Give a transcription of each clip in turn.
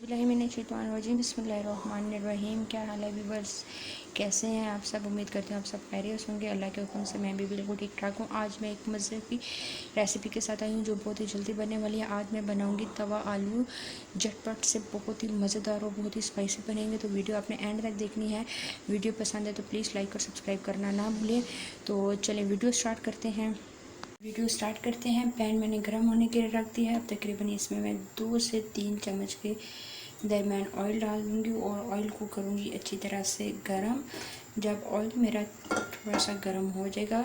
बिस्मिल्लाहिर्रहमानिर्रहीम। क्या हाल है व्यूअर्स, कैसे हैं आप सब? उम्मीद करती हूँ आप सब खैरियत होंगे। अल्लाह के हुक्म से मैं भी बिल्कुल ठीक ठाक हूँ। आज मैं एक मज़े की रेसिपी के साथ आई हूँ जो बहुत ही जल्दी बनने वाली है। आज मैं बनाऊँगी तवा आलू, झटपट से बहुत ही मज़ेदार और बहुत ही स्पाइसी बनेंगे। तो वीडियो आपने एंड तक देखनी है। वीडियो पसंद है तो प्लीज़ लाइक और सब्सक्राइब करना ना भूलें। तो चलें वीडियो स्टार्ट करते हैं। पैन मैंने गर्म होने के लिए रख दिया है। अब तकरीबन इसमें मैं 2 से 3 चम्मच के दरमियान ऑयल डाल दूँगी और ऑयल को करूँगी अच्छी तरह से गरम। जब ऑयल मेरा थोड़ा सा गर्म हो जाएगा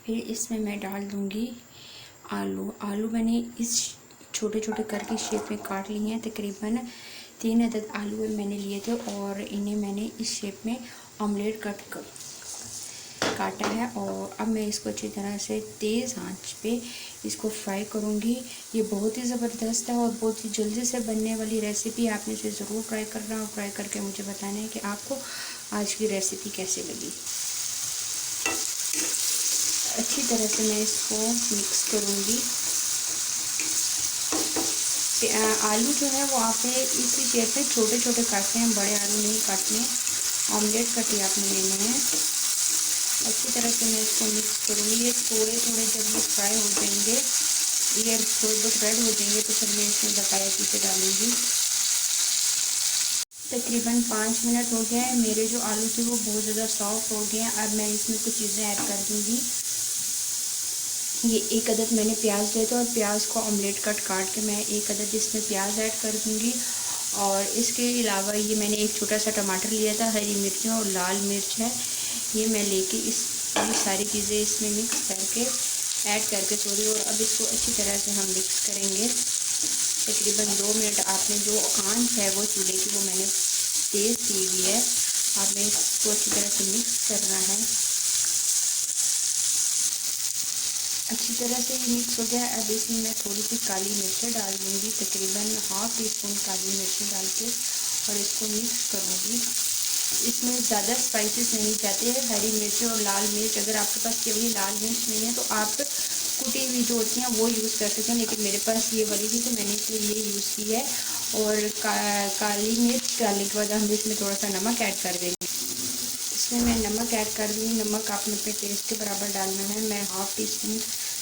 फिर इसमें मैं डाल दूँगी आलू मैंने इस छोटे छोटे करके शेप में काट लिए हैं। तकरीबन 3 अदद आलू मैंने लिए थे और इन्हें मैंने इस शेप में ऑमलेट काटा है। और अब मैं इसको अच्छी तरह से तेज़ आंच पे इसको फ्राई करूँगी। ये बहुत ही ज़बरदस्त है और बहुत ही जल्दी से बनने वाली रेसिपी। आपने इसे ज़रूर ट्राई करना और ट्राई करके मुझे बताना है कि आपको आज की रेसिपी कैसी लगी। अच्छी तरह से मैं इसको मिक्स करूँगी। आलू जो है वो आपने इसी शेप में छोटे छोटे काटने हैं, बड़े आलू नहीं काटने। ऑमलेट कट ही आपने लेने हैं। अच्छी तरह से मैं इसको मिक्स करूँगी। ये थोड़े थोड़े जब ये फ्राई हो जाएंगे, ये थोड़े बहुत रेड हो जाएंगे तो फिर मैं इसमें बकाया चीज़ें डालूँगी। तकरीबन 5 मिनट हो गया है। मेरे जो आलू थे वो बहुत ज़्यादा सॉफ्ट हो गए हैं। अब मैं इसमें कुछ चीज़ें ऐड कर दूँगी। ये 1 अदद मैंने प्याज लिया था और प्याज को ऑमलेट काट के मैं 1 अदद इसमें प्याज ऐड कर दूँगी। और इसके अलावा ये मैंने एक छोटा सा टमाटर लिया था, हरी मिर्चें और लाल मिर्च है, ये मैं लेके ये सारी चीज़ें इसमें मिक्स करके ऐड करके और अब इसको अच्छी तरह से हम मिक्स करेंगे। तकरीबन 2 मिनट। आपने जो आंच है वो चूल्हे की वो मैंने तेज़ की हुई है। आपने इसको अच्छी तरह से मिक्स करना है। अच्छी तरह से ये मिक्स हो गया। अब इसमें मैं थोड़ी सी काली मिर्चें डाल दूँगी, तकरीबन ½ टीस्पून काली मिर्चें डाल के और इसको मिक्स करूँगी। इसमें ज़्यादा स्पाइसेस नहीं चाहते हैं, हरी मिर्च और लाल मिर्च। अगर आपके पास केवल लाल मिर्च नहीं है तो आप कुटी हुई जो होती हैं वो यूज़ कर सकते हैं, लेकिन मेरे पास ये वाली थी तो मैंने इसलिए ये यूज़ की है। और काली मिर्च डालने के बाद हम इसमें थोड़ा सा नमक ऐड कर देंगे। इसमें मैं नमक ऐड कर दूँगी। नमक आपने अपने टेस्ट के बराबर डालना है। मैं ½ टीस्पून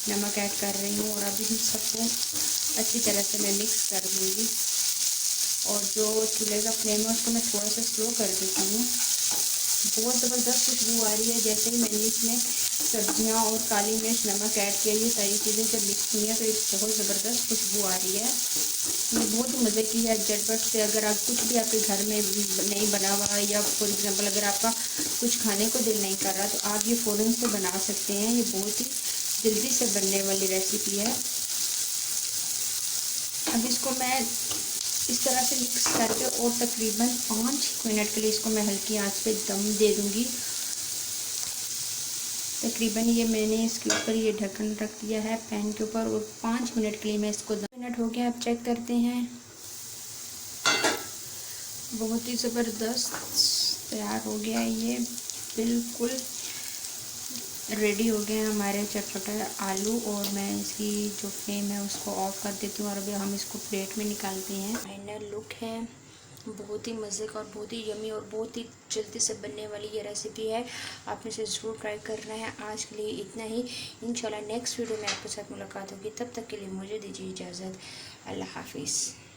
नमक ऐड कर रही हूँ और अब इन सबको अच्छी तरह से मैं मिक्स कर दूँगी। और जो चूल्हे का फ्लेम है उसको मैं थोड़ा सा स्लो कर देती हूँ। बहुत ज़बरदस्त खुशबू आ रही है। जैसे ही मैंने इसमें सब्जियाँ और काली मिर्च नमक ऐड किया, ये सारी चीज़ें जब मिक्स हुई हैं तो एक बहुत ज़बरदस्त खुशबू आ रही है। ये बहुत ही मज़े की है। झटपट से अगर आप कुछ भी आपके घर में नहीं बना हुआ या फॉर एग्ज़ाम्पल अगर आपका कुछ खाने को दिल नहीं कर रहा तो आप ये फ़ौरन से बना सकते हैं। ये बहुत ही जल्दी से बनने वाली रेसिपी है। अब इसको मैं इस तरह से मिक्स करके और तकरीबन 5 मिनट के लिए इसको मैं हल्की आंच पे दम दे दूँगी। तकरीबन ये मैंने इसके ऊपर ये ढक्कन रख दिया है पैन के ऊपर और 5 मिनट के लिए मैं इसको 10 मिनट हो गया। अब चेक करते हैं। बहुत ही ज़बरदस्त तैयार हो गया है। ये बिल्कुल रेडी हो गए हैं हमारे चटपटे आलू। और मैं इसकी जो फ्लेम है उसको ऑफ कर देती हूँ और अभी हम इसको प्लेट में निकालते हैं। फाइनल लुक है। बहुत ही मज़े का और बहुत ही यमी और बहुत ही जल्दी से बनने वाली ये रेसिपी है। आपने इसे ज़रूर ट्राई करना है। आज के लिए इतना ही। इंशाल्लाह नेक्स्ट वीडियो में आपके साथ मुलाकात होगी। तब तक के लिए मुझे दीजिए इजाज़त। अल्लाह हाफिज़।